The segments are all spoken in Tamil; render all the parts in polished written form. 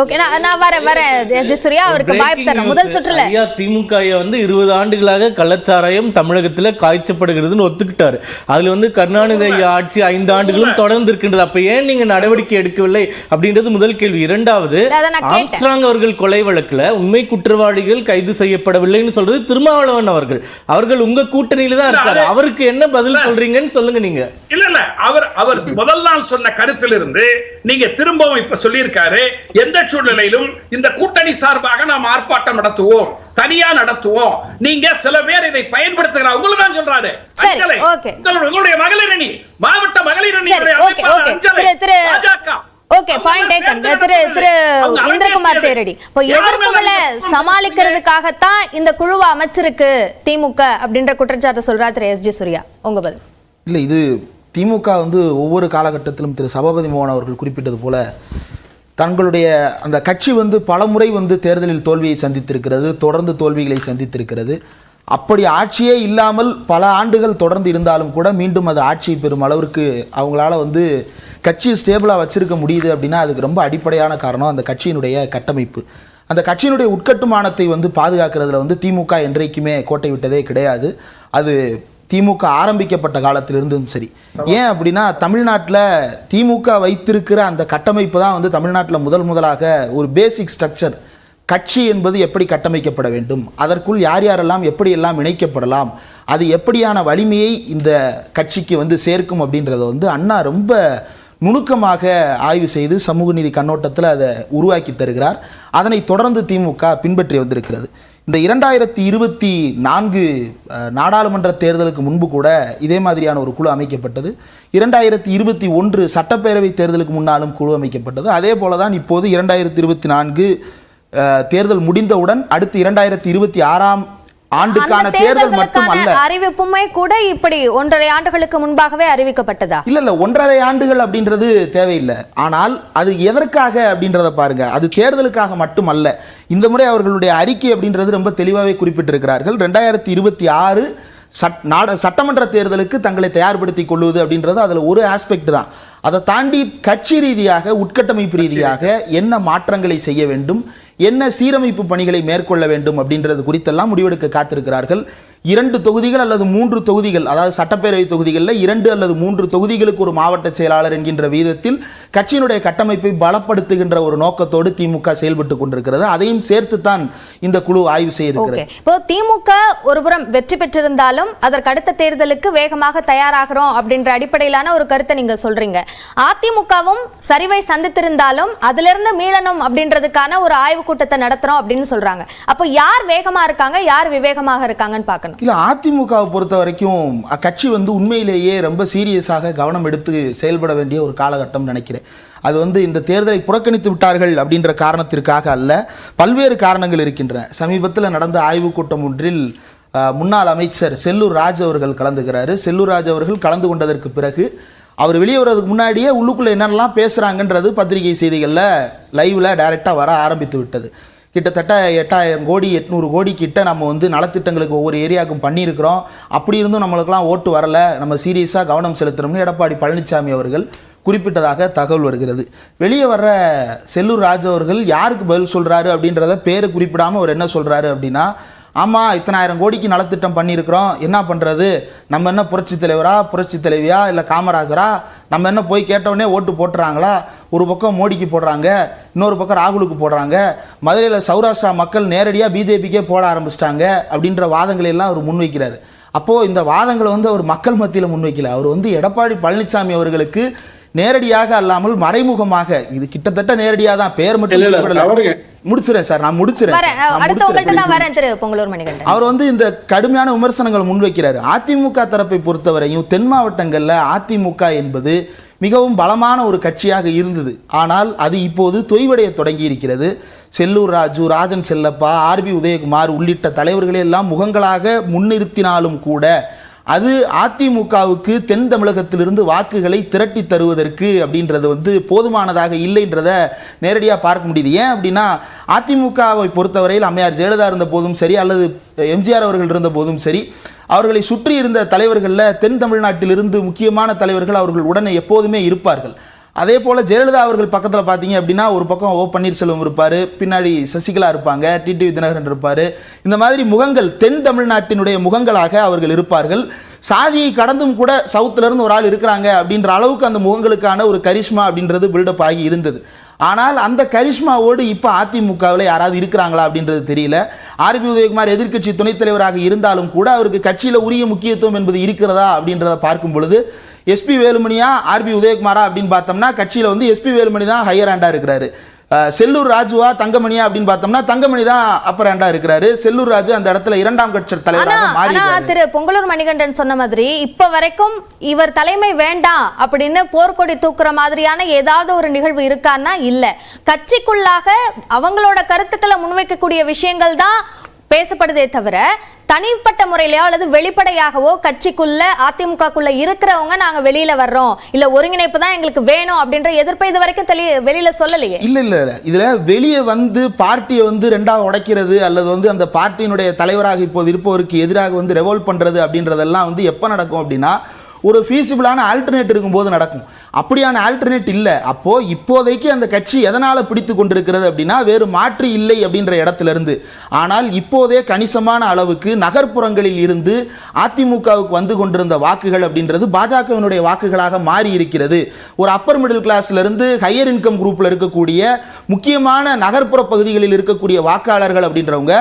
ஓகே நான் வரேன் ஜெயசூர்யா அவருக்கு வாய்ப்பு தரேன். முதல் சுற்றுல ஐயா திமுக வந்து 20 ஆண்டுகளாக கள்ளச்சாராயம் தமிழகத்தில் காய்ச்சப்படுகிறதுன்னு ஒத்துக்கிட்டாரு. அதுல வந்து கருணாநிதி ஆட்சி 5 ஆண்டுகளும் தொடர்ந்து இருக்கின்றது. அப்ப ஏன் நீங்க நடவடிக்கை எடுக்கவில்லை அப்படின்றது முதல் கேள்வி. இரண்டாவது, ஆம்ஸ்ட்ராங் அவர்கள் கொலை வழக்குல உண்மை குற்றவாளிகள் கைது செய்யப்படவில்லைன்னு சொல்றது திருமாவளவன் அவர்கள் உங்க கூட்டணியில தான் இருக்காரு. அவருக்கு என்ன பதில் சொல்றீங்கன்னு சொல்லுங்க. நீங்க இல்ல அவர் முதல் நாள் சொன்ன கருத்திலிருந்து நீங்க திரும்பவும் இப்ப சொல்லியிருக்காரு, எந்த சூழ்நிலையிலும் இந்த கூட்டணி சார்பாக நாம் ஆர்ப்பாட்டம் நடத்துவோம், தனியா நடத்துவோம். நீங்க சில பேர் இதை பயன்படுத்துகிறார். உங்களுக்கு தான் சொல்றாரு. உங்களுடைய மகளிர் அணி, மாவட்ட மகளிர் அணி ஓகே பாயிண்ட் டேக்கன். திரு இந்திரகுமார் தேரடி, இப்போ எதிர்ப்புகளை சமாளிக்கிறதுக்காகத்தான் இந்த குழுவை அமைச்சிருக்கு திமுக அப்படின்ற குற்றச்சாட்டு சொல்றாரு திரு எஸ். ஜே. சூர்யா. உங்க பதில்? இல்ல, இது திமுக வந்து ஒவ்வொரு காலகட்டத்திலும் திரு சபாபதி மோகன் அவர்கள் குறிப்பிட்டது போல தங்களுடைய அந்த கட்சி வந்து பலமுறை வந்து தேர்தலில் தோல்வியை சந்தித்திருக்கிறது, தொடர்ந்து தோல்விகளை சந்தித்திருக்கிறது. அப்படி ஆட்சியே இல்லாமல் பல ஆண்டுகள் தொடர்ந்து இருந்தாலும் கூட மீண்டும் அது ஆட்சியை பெறும் அளவிற்கு அவங்களால வந்து கட்சியை ஸ்டேபிளாக வச்சிருக்க முடியுது அப்படின்னா அதுக்கு ரொம்ப அடிப்படையான காரணம் அந்த கட்சியினுடைய கட்டமைப்பு. அந்த கட்சியினுடைய உட்கட்டுமானத்தை வந்து பாதுகாக்கிறதுல வந்து திமுக என்றைக்குமே கோட்டை விட்டதே கிடையாது. அது திமுக ஆரம்பிக்கப்பட்ட காலத்திலிருந்தும் சரி. ஏன் அப்படின்னா தமிழ்நாட்டில் திமுக வைத்திருக்கிற அந்த கட்டமைப்பு தான் வந்து தமிழ்நாட்டில் முதலாக ஒரு பேசிக் ஸ்ட்ரக்சர். கட்சி என்பது எப்படி கட்டமைக்கப்பட வேண்டும், அதற்குள் யார் யாரெல்லாம் எப்படியெல்லாம் இணைக்கப்படலாம், அது எப்படியான வலிமையை இந்த கட்சிக்கு வந்து சேர்க்கும் அப்படின்றத வந்து அண்ணா ரொம்ப நுணுக்கமாக ஆய்வு செய்து சமூக நீதி கண்ணோட்டத்தில் அதை உருவாக்கி தருகிறார். அதனை தொடர்ந்து திமுக பின்பற்றி வந்திருக்கிறது. இந்த 2024 நாடாளுமன்ற தேர்தலுக்கு முன்பு கூட இதே மாதிரியான ஒரு குழு அமைக்கப்பட்டது. 2021 சட்டப்பேரவை தேர்தலுக்கு முன்னாலும் குழு அமைக்கப்பட்டது. அதே போல தான் இப்போது 2024 தேர்தல் முடிந்தவுடன் அடுத்து 2026 ஆண்டுக்கான தேர்தல் மட்டுமல்ல, அறிவிப்புமே கூட இப்படி 1.5 ஆண்டுகளுக்கு முன்பாகவே அறிவிக்கப்பட்டதா? இல்ல 1.5 ஆண்டுகள் அப்படின்றது தேவையில்லை. ஆனால் அது எதற்காக அப்படின்றத பாருங்க. அது தேர்தலுக்காக மட்டுமல்ல. இந்த முறை அவர்களுடைய அறிக்கை அப்படின்றது ரொம்ப தெளிவாகவே குறிப்பிட்டிருக்கிறார்கள். 2026 சட்டமன்ற தேர்தலுக்கு தங்களை தயார்படுத்திக் கொள்வது அப்படின்றது அதில் ஒரு ஆஸ்பெக்ட் தான். அதை தாண்டி கட்சி ரீதியாக உட்கட்டமைப்பு ரீதியாக என்ன மாற்றங்களை செய்ய வேண்டும், என்ன சீரமைப்பு பணிகளை மேற்கொள்ள வேண்டும் அப்படின்றது குறித்தெல்லாம் முடிவெடுக்க காத்திருக்கிறார்கள். 2 தொகுதிகள் அல்லது 3 தொகுதிகள், அதாவது சட்டப்பேரவை தொகுதிகளில் 2 அல்லது 3 தொகுதிகளுக்கு ஒரு மாவட்ட செயலாளர் என்கின்ற வீதத்தில் கட்சியினுடைய கட்டமைப்பை பலப்படுத்துகின்ற ஒரு நோக்கத்தோடு திமுக செயல்பட்டு கொண்டிருக்கிறது. அதையும் சேர்த்துத்தான் இந்த குழு ஆய்வு செய்திருக்கிறது. இப்போ திமுக ஒருபுறம் வெற்றி பெற்றிருந்தாலும் அதற்கு அடுத்த தேர்தலுக்கு வேகமாக தயாராகிறோம் அப்படின்ற அடிப்படையிலான ஒரு கருத்தை நீங்க சொல்றீங்க. அதிமுகவும் சரிவை சந்தித்திருந்தாலும் அதிலிருந்து மீளணும் அப்படின்றதுக்கான ஒரு ஆய்வு கூட்டத்தை நடத்துறோம் அப்படின்னு சொல்றாங்க. அப்போ யார் வேகமா இருக்காங்க, யார் விவேகமாக இருக்காங்கன்னு பார்க்கணும். இல்லை, அதிமுகவை பொறுத்த வரைக்கும் கட்சி வந்து உண்மையிலேயே ரொம்ப சீரியஸாக கவனம் எடுத்து செயல்பட வேண்டிய ஒரு காலகட்டம் நினைக்கிறேன். அது வந்து இந்த தேர்தலை புறக்கணித்து விட்டார்கள் அப்படின்ற காரணத்திற்காக அல்ல, பல்வேறு காரணங்கள் இருக்கின்றன. சமீபத்தில் நடந்த ஆய்வுக் கூட்டம் ஒன்றில் முன்னாள் அமைச்சர் செல்லூர் ராஜ் அவர்கள் கலந்துக்கிறாரு. செல்லூர் ராஜ் அவர்கள் கலந்து கொண்டதற்கு பிறகு அவர் வெளியே வர்றதுக்கு முன்னாடியே உள்ளுக்குள்ளே என்னென்னலாம் பேசுகிறாங்கன்றது பத்திரிகை செய்திகளில் லைவில் டைரெக்டாக வர ஆரம்பித்து விட்டது. கிட்டத்தட்ட 8000 கோடி 800 கோடி கிட்ட நம்ம வந்து நலத்திட்டங்களுக்கு ஒவ்வொரு ஏரியாவுக்கும் பண்ணியிருக்கிறோம். அப்படி இருந்தும் நம்மளுக்கெல்லாம் ஓட்டு வரலை, நம்ம சீரியஸாக கவனம் செலுத்தணும்னு எடப்பாடி பழனிசாமி அவர்கள் குறிப்பிட்டதாக தகவல் வருகிறது. வெளியே வர்ற செல்லூர் ராஜ் அவர்கள் யாருக்கு பதில் சொல்கிறாரு அப்படின்றத பேரை குறிப்பிடாமல் அவர் என்ன சொல்கிறாரு அப்படின்னா, ஆமாம், இத்தனை 1000 கோடிக்கு நலத்திட்டம் பண்ணியிருக்கிறோம், என்ன பண்ணுறது, நம்ம என்ன புரட்சி தலைவரா, புரட்சி தலைவியா, இல்லை காமராஜரா, நம்ம என்ன போய் கேட்டவுடனே ஓட்டு போட்டுறாங்களா, ஒரு பக்கம் மோடிக்கு போடுறாங்க, இன்னொரு பக்கம் ராகுலுக்கு போடுறாங்க, மதுரையில் சௌராஷ்டிரா மக்கள் நேரடியாக பிஜேபிக்கே போட ஆரம்பிச்சிட்டாங்க அப்படின்ற வாதங்களை எல்லாம் அவர் முன்வைக்கிறார். அப்போது இந்த வாதங்களை வந்து அவர் மக்கள் மத்தியில் முன்வைக்கல, அவர் வந்து எடப்பாடி பழனிசாமி அவர்களுக்கு நேரடியாக அல்லாமல் மறைமுகமாக, இது கிட்டத்தட்ட நேரடியாக தான், பேர் மட்டும் முடிச்சிடறேன் சார், நான் முடிச்சிடறேன். அவர் வந்து இந்த கடுமையான விமர்சனங்கள் முன்வைக்கிறார். அதிமுக தரப்பை பொறுத்தவரையும் தென் மாவட்டங்களில் அதிமுக என்பது மிகவும் பலமான ஒரு கட்சியாக இருந்தது. ஆனால் அது இப்போது தொய்வடைய தொடங்கி இருக்கிறது. செல்லூர் ராஜு, ராஜன் செல்லப்பா, ஆர்பி உதயகுமார் உள்ளிட்ட தலைவர்களே எல்லாம் முகங்களாக முன்னிறுத்தினாலும் கூட அது அதிமுகவுக்கு தென் தமிழகத்திலிருந்து வாக்குகளை திரட்டி தருவதற்கு அப்படின்றது வந்து போதுமானதாக இல்லைன்றதை நேரடியாக பார்க்க முடியுது. ஏன் அப்படின்னா அதிமுகவை பொறுத்தவரையில் அம்மையார் ஜெயலலிதா இருந்த போதும் சரி, அல்லது எம்ஜிஆர் அவர்கள் இருந்த போதும் சரி, அவர்களை சுற்றி இருந்த தலைவர்களில் தென் தமிழ்நாட்டிலிருந்து முக்கியமான தலைவர்கள் அவர்கள் உடனே எப்போதுமே இருப்பார்கள். அதே போல் ஜெயலலிதா அவர்கள் பக்கத்தில் பார்த்தீங்க அப்படின்னா ஒரு பக்கம் ஓ பன்னீர்செல்வம் இருப்பார், பின்னாடி சசிகலா இருப்பாங்க, டிடிவி தினகரன் இருப்பார். இந்த மாதிரி முகங்கள் தென் தமிழ்நாட்டினுடைய முகங்களாக அவர்கள் இருப்பார்கள். சாதியை கடந்தும் கூட சவுத்துலேருந்து ஒரு ஆள் இருக்கிறாங்க அப்படின்ற அளவுக்கு அந்த முகங்களுக்கான ஒரு கரிஷ்மா அப்படின்றது பில்டப் ஆகி இருந்தது. ஆனால் அந்த கரிஷ்மாவோடு இப்போ அதிமுகவில் யாராவது இருக்கிறாங்களா அப்படின்றது தெரியல. ஆர்பி உதயகுமார் எதிர்க்கட்சி துணைத் தலைவராக இருந்தாலும் கூட அவருக்கு கட்சியில் உரிய முக்கியத்துவம் என்பது இருக்கிறதா அப்படின்றத பார்க்கும் பொழுது எஸ்பி வேலுமணியா ஆர்பி உதயகுமாரா அப்படின்னு பார்த்தோம்னா கட்சியில் வந்து எஸ்பி வேலுமணி தான் ஹையர் ஹேண்டாக இருக்கிறாரு. செல்லூர் ராஜுவா தங்கமணியா அப்படின்னு பார்த்தோம்னா தங்கமணி தான் அப்பர் ஹேண்டா இருக்கிறாரு. செல்லூர் ராஜு அந்த இடத்துல இரண்டாம் கட்சி தலைவராக மாறினார். திரு பொங்கலூர் மணிகண்டன் சொன்ன மாதிரி இப்ப வரைக்கும் இவர் தலைமை வேண்டாம் அப்படின்னு போர்க்கொடி தூக்குற மாதிரியான ஏதாவது ஒரு நிகழ்வு இருக்கான்னா இல்ல. கட்சிக்குள்ளாக அவங்களோட கருத்துக்களை முன்வைக்கக்கூடிய விஷயங்கள் தான் பேசப்படுதே தவிர தனிப்பட்ட முறையிலோ அல்லது வெளிப்படையாகவோ கட்சிக்குள்ள அதிமுகக்குள்ள இருக்கிறவங்க நாங்க வெளியில வர்றோம் இல்ல ஒருங்கிணைப்பு தான் எங்களுக்கு வேணும் அப்படின்ற எதிர்ப்பை இது வரைக்கும் வெளியில சொல்லலையே. இல்ல இதுல வெளியே வந்து பார்ட்டியை வந்து ரெண்டாக உடைக்கிறது அல்லது வந்து அந்த பார்ட்டியினுடைய தலைவராக இப்போது இருப்பவருக்கு எதிராக வந்து ரெவோல்ட் பண்றது அப்படின்றதெல்லாம் வந்து எப்ப நடக்கும் அப்படின்னா ஒரு ஃபீசிபிளான ஆல்டர்னேட் இருக்கும்போது நடக்கும். அப்படியான ஆல்டர்னேட் இல்லை. அப்போ இப்போதைக்கு அந்த கட்சி எதனால பிடித்து கொண்டிருக்கிறது அப்படின்னா வேறு மாற்று இல்லை அப்படின்ற இடத்துல இருந்து. ஆனால் இப்போதே கணிசமான அளவுக்கு நகர்ப்புறங்களில் இருந்து அதிமுகவுக்கு வந்து கொண்டிருந்த வாக்குகள் அப்படின்றது பாஜகவினுடைய வாக்குகளாக மாறி இருக்கிறது. ஒரு அப்பர் மிடில் கிளாஸ்ல இருந்து ஹையர் இன்கம் குரூப்ல இருக்கக்கூடிய முக்கியமான நகர்ப்புற பகுதிகளில் இருக்கக்கூடிய வாக்காளர்கள் அப்படின்றவங்க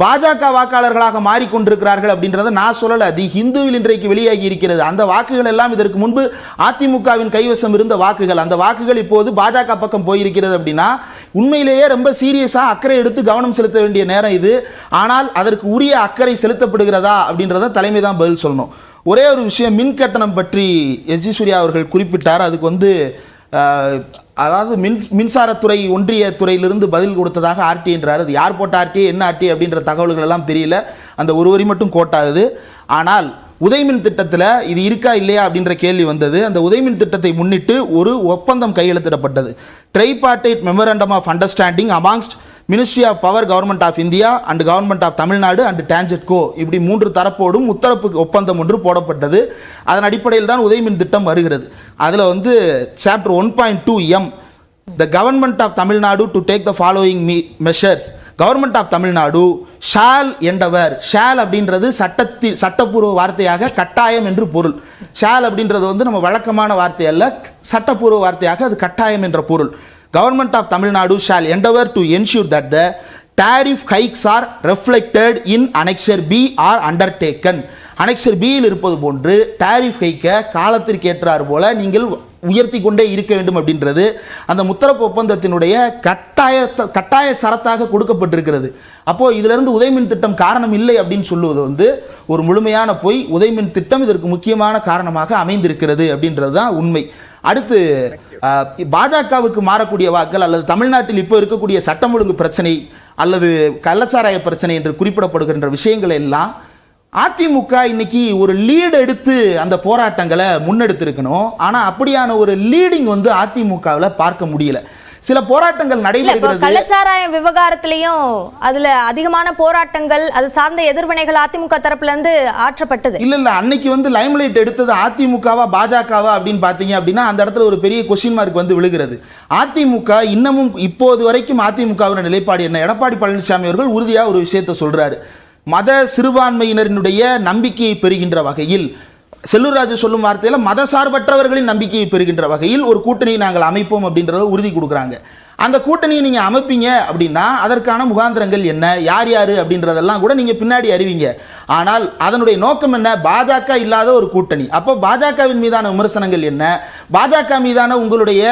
பாஜக வாக்காளர்களாக மாறிக்கொண்டிருக்கிறார்கள் அப்படின்றத நான் சொல்லல. தி ஹிந்துவில் இன்றைக்கு வெளியாகி இருக்கிறது. அந்த வாக்குகள் எல்லாம் இதற்கு முன்பு அதிமுகவின் கைவசம் இருந்த வாக்குகள். அந்த வாக்குகள் இப்போது பாஜக பக்கம் போயிருக்கிறது அப்படின்னா உண்மையிலேயே ரொம்ப சீரியஸா அக்கறை எடுத்து கவனம் செலுத்த வேண்டிய நேரம் இது. ஆனால் அதற்கு உரிய அக்கறை செலுத்தப்படுகிறதா அப்படின்றத தலைமை தான் பதில் சொல்லணும். ஒரே ஒரு விஷயம், மின் கட்டணம் பற்றி எஸ்.ஜி. சூர்யா அவர்கள் குறிப்பிட்டார். அதுக்கு வந்து அதாவது மின்சாரத்துறை ஒன்றிய துறையிலிருந்து பதில் கொடுத்ததாக ஆர்டின்றார். அது யார் போட்ட ஆர்டி என்ன ஆர்டி அப்படின்ற தகவல்கள் எல்லாம் தெரியல. அந்த ஒரு வரி மட்டும் கோட்டாகுது. ஆனால் உதயமின் திட்டத்தில் இது இருக்கா இல்லையா அப்படின்ற கேள்வி வந்தது. அந்த உதயமின் திட்டத்தை முன்னிட்டு ஒரு ஒப்பந்தம் கையெழுத்திடப்பட்டது. Tripartite memorandum of understanding amongst ministry of power government of India and government of Tamil Nadu and TANGEDCO இப்படி 3 தரப்போடும் முத்தரப்பு ஒப்பந்தம் ஒன்று போடப்பட்டது. அதன் அடிப்படையில் தான் உதயமின் திட்டம் வருகிறது. அதில் வந்து chapter 1.2M the government of Tamil Nadu to take the following measures. Government of Tamil Nadu shall என்றவர். ஷால் அப்படின்றது சட்டப்பூர்வ வார்த்தையாக கட்டாயம் என்று பொருள். ஷால் அப்படின்றது வந்து நம்ம வழக்கமான வார்த்தை அல்ல, சட்டப்பூர்வ வார்த்தையாக அது கட்டாயம் என்ற பொருள். Government of Tamil Nadu shall endeavor to ensure that the tariff hikes are reflected in Annexure B are undertaken. Annexure B இல் இருப்பது போன்று டாரிஃப் ஹைக்கை காலத்திற்கு ஏற்றார் போல நீங்கள் உயர்த்தி கொண்டே இருக்க வேண்டும் அப்படின்றது அந்த முத்தரப்பு ஒப்பந்தத்தினுடைய கட்டாய சரத்தாக கொடுக்கப்பட்டிருக்கிறது. அப்போ இதிலிருந்து உதயமின் திட்டம் காரணம் இல்லை அப்படின்னு சொல்லுவது வந்து ஒரு முழுமையான பொய். உதயமின் திட்டம் இதற்கு முக்கியமான காரணமாக அமைந்திருக்கிறது அப்படின்றது தான் உண்மை. அடுத்து பாஜகவுக்கு மாறக்கூடிய வாக்கள் அல்லது தமிழ்நாட்டில் இப்போ இருக்கக்கூடிய சட்டம் ஒழுங்கு பிரச்சனை அல்லது கள்ளச்சாராய பிரச்சனை என்று குறிப்பிடப்படுகின்ற விஷயங்கள் எல்லாம் அதிமுக இன்னைக்கு ஒரு லீடு எடுத்து அந்த போராட்டங்களை முன்னெடுத்திருக்கணும். ஆனால் அப்படியான ஒரு லீடிங் வந்து அதிமுகவில் பார்க்க முடியல. சில போராட்டங்கள் நடைபெறுகிறது. கள்ளச்சாராய விவகாரத்திலையும் அதுல அதிகமான போராட்டங்கள் அது சார்ந்த எதிர்வினைகள் அதிமுக தரப்புல இருந்து ஆற்றப்பட்டது. இல்ல அன்னைக்கு வந்து லைம்லைட் எடுத்தது அதிமுகவா பாஜகவா அப்படின்னு பாத்தீங்க அப்படின்னா அந்த இடத்துல ஒரு பெரிய கொஸ்டின் மார்க் வந்து விழுகிறது. அதிமுக இன்னமும் இப்போது வரைக்கும் அதிமுகவின் நிலைப்பாடு என்ன? எடப்பாடி பழனிசாமி அவர்கள் உறுதியா ஒரு விஷயத்தை சொல்றாரு. மத சிறுபான்மையினரினுடைய நம்பிக்கையை பெறுகின்ற வகையில், செல்லூர் ராஜு சொல்லும் வார்த்தையில் மதசார்பற்றவர்களின் நம்பிக்கையை பெறுகின்ற வகையில் ஒரு கூட்டணியை நாங்கள் அமைப்போம் அப்படின்றத உறுதி கொடுக்குறாங்க. அந்த கூட்டணியை நீங்கள் அமைப்பீங்க அப்படின்னா அதற்கான முகாந்திரங்கள் என்ன, யார் யார் அப்படின்றதெல்லாம் கூட நீங்கள் பின்னாடி அறிவிங்க. ஆனால் அதனுடைய நோக்கம் என்ன? பாஜக இல்லாத ஒரு கூட்டணி. அப்போ பாஜகவின் மீதான விமர்சனங்கள் என்ன, பாஜக மீதான உங்களுடைய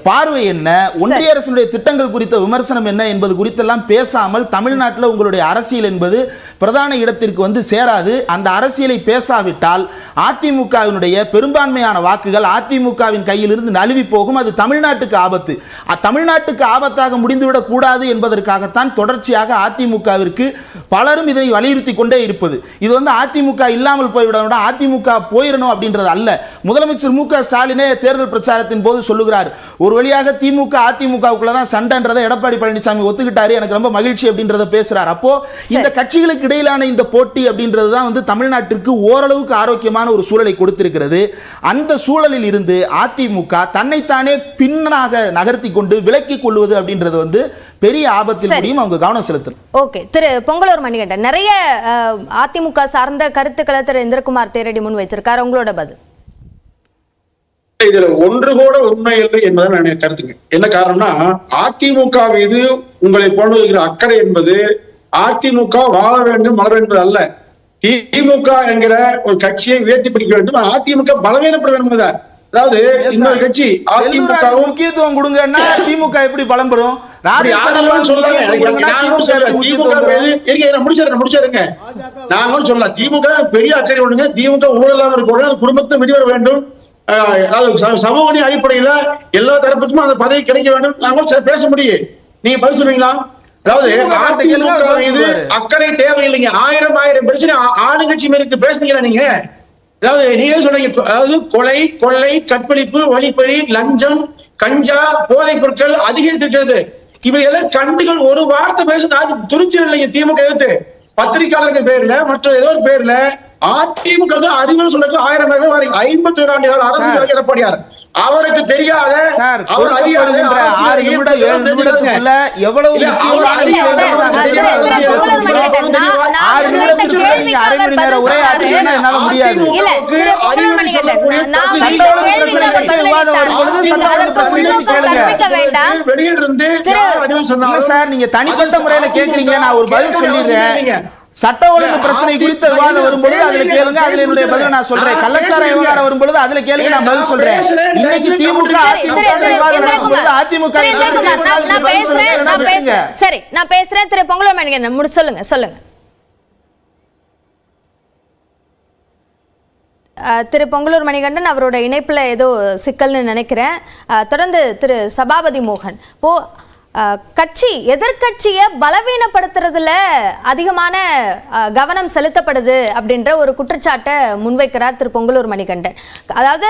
பார்வை என்ன, ஒன்றிய அரசுடைய திட்டங்கள் குறித்த விமர்சனம் என்ன என்பது குறித்தெல்லாம் பேசாமல் தமிழ்நாட்டில் உங்களுடைய அரசியல் என்பது பிரதான இடத்திற்கு வந்து சேராது. அந்த அரசியலை பேசாவிட்டால் அதிமுகவினுடைய பெரும்பான்மையான வாக்குகள் அதிமுகவின் கையிலிருந்து நழுவி போகும். அது தமிழ்நாட்டுக்கு ஆபத்து. தமிழ்நாட்டு தமிழ்நாட்டுக்கு ஆபத்தாக முடிந்துவிடக் கூடாது என்பதற்காகத்தான் தொடர்ச்சியாக அதிமுகவிற்கு பலரும் இதனை வலியுறுத்தி கொண்டே இருப்பது. இது வந்து அதிமுக இல்லாமல் போய்விட, அதிமுக போயிடணும் அப்படின்றது அல்ல. முதலமைச்சர் மு.க. ஸ்டாலினே தேர்தல் பிரச்சாரத்தின் போது சொல்லுகிறார், ஒரு வழியாக திமுக அதிமுகவுக்குள்ள தான் சண்டைன்றதை எடப்பாடி பழனிசாமி ஒத்துக்கிட்டாரு, எனக்கு ரொம்ப மகிழ்ச்சி அப்படின்றத பேசுறார். அப்போ இந்த கட்சிகளுக்கு இடையிலான இந்த போட்டி அப்படின்றது தான் வந்து தமிழ்நாட்டிற்கு ஓரளவுக்கு ஆரோக்கியமான ஒரு சூழலை கொடுத்திருக்கிறது. அந்த சூழலில் இருந்து அதிமுக தன்னைத்தானே பின்னாக நகர்த்தி கொண்டு விலக்கிக் கொள்வது அப்படின்றது வந்து பெரிய ஆபத்தில் முடியும். அவங்க கவனம் செலுத்தணும். ஓகே, திரு பொங்கலூர் மணிகண்டன், நிறைய அதிமுக சார்ந்த கருத்துக்களை திரு இந்திரகுமார் தேரடி முன் வச்சிருக்காரு, உங்களோட பதில்? இதுல ஒன்று கூட உண்மை இல்லை என்பதை நான் கருத்துங்க. என்ன காரணம்னா, அதிமுக மீது உங்களை போன்ற அக்கறை என்பது அதிமுக வாழ வேண்டும் வளர வேண்டும் அல்ல. திமுக என்கிற ஒரு கட்சியை உயர்த்தி பிடிக்க வேண்டும், அதிமுக பலவீனப்பட வேண்டும். அதாவது இன்னொரு கட்சி அதிமுக முக்கியத்துவம் கொடுங்கன்னா திமுக எப்படி பலம் பெறும்? முடிச்சிருங்க. நாங்க சொல்லலாம் திமுக பெரிய அக்கறை ஒண்ணுங்க, திமுக ஊழல் இல்லாம இருக்க, குடும்பத்தை வெளிவர வேண்டும், சமூக அடிப்படையில எல்லா தரப்புக்கும் அந்த பதவி கிடைக்க வேண்டும். நாங்க பேச முடியும். நீங்க பதில் சொல்றீங்களா? அதாவது அதிமுக மீது அக்கறை தேவையில்லைங்க. ஆயிரம் பிரச்சனை ஆளுங்கட்சி மேற்கு பேசுறீங்களா நீங்க? அதாவது நீங்க சொல்றீங்க, அதாவது கொலை, கொள்ளை, கற்பழிப்பு, வழிப்பறி, லஞ்சம், கஞ்சா, போதைப் பொருட்கள் அதிகரித்திருக்கிறது. இவையெல்லாம் கண்டுகள் ஒரு வார்த்தை பேசுறது துணிச்சல் இல்லைங்க. திமுக எதிர்த்து பத்திரிகையாளர்கள் பேர்ல மற்ற ஏதோ ஒரு பேர்ல அதிமுக அறிவுரை சொல்றது 1000 பேர் வரீங்க. 51 ஆண்டு கால அரசு எடப்பாடியார் அவருக்கு தெரியாத அவர் அறியாத 6 நிமிடம் 7 நிமிடத்துக்குள்ள எவ்வளவு முக்கியமான அரை மணி நேரம் உரையாற்றுன்னா என்னால முடியாது. சார், நீங்க தனிப்பட்ட முறையில கேக்குறீங்க, நான் ஒரு பதில் சொல்லிடுறேன். சட்ட ஒழுங்கு பிரச்சனை குறித்த விவாதம் வரும்பொழுது அதுல கேளுங்க, அதுல என்னுடைய பதில நான் சொல்றேன். கள்ளச்சார விவகாரம் வரும்பொழுது அதுல கேளுங்க, நான் பதில் சொல்றேன். இன்னைக்கு திமுக விவாதம் நடக்கும்போது அதிமுக சரி, நான் பேசுறேன். திரு பொங்கலூர் மணிகண்டன் சொல்லுங்க. திரு பொங்கலூர் மணிகண்டன் அவரோட இணைப்புல ஏதோ சிக்கல்னு நினைக்கிறேன். தொடர்ந்து திரு சபாபதி மோகன், கட்சி எதிர்கட்சியை பலவீனப்படுத்துறதுல அதிகமான கவனம் செலுத்தப்படுது அப்படின்ற ஒரு குற்றச்சாட்டை முன்வைக்கிறார் திரு பொங்கலூர் மணிகண்டன். அதாவது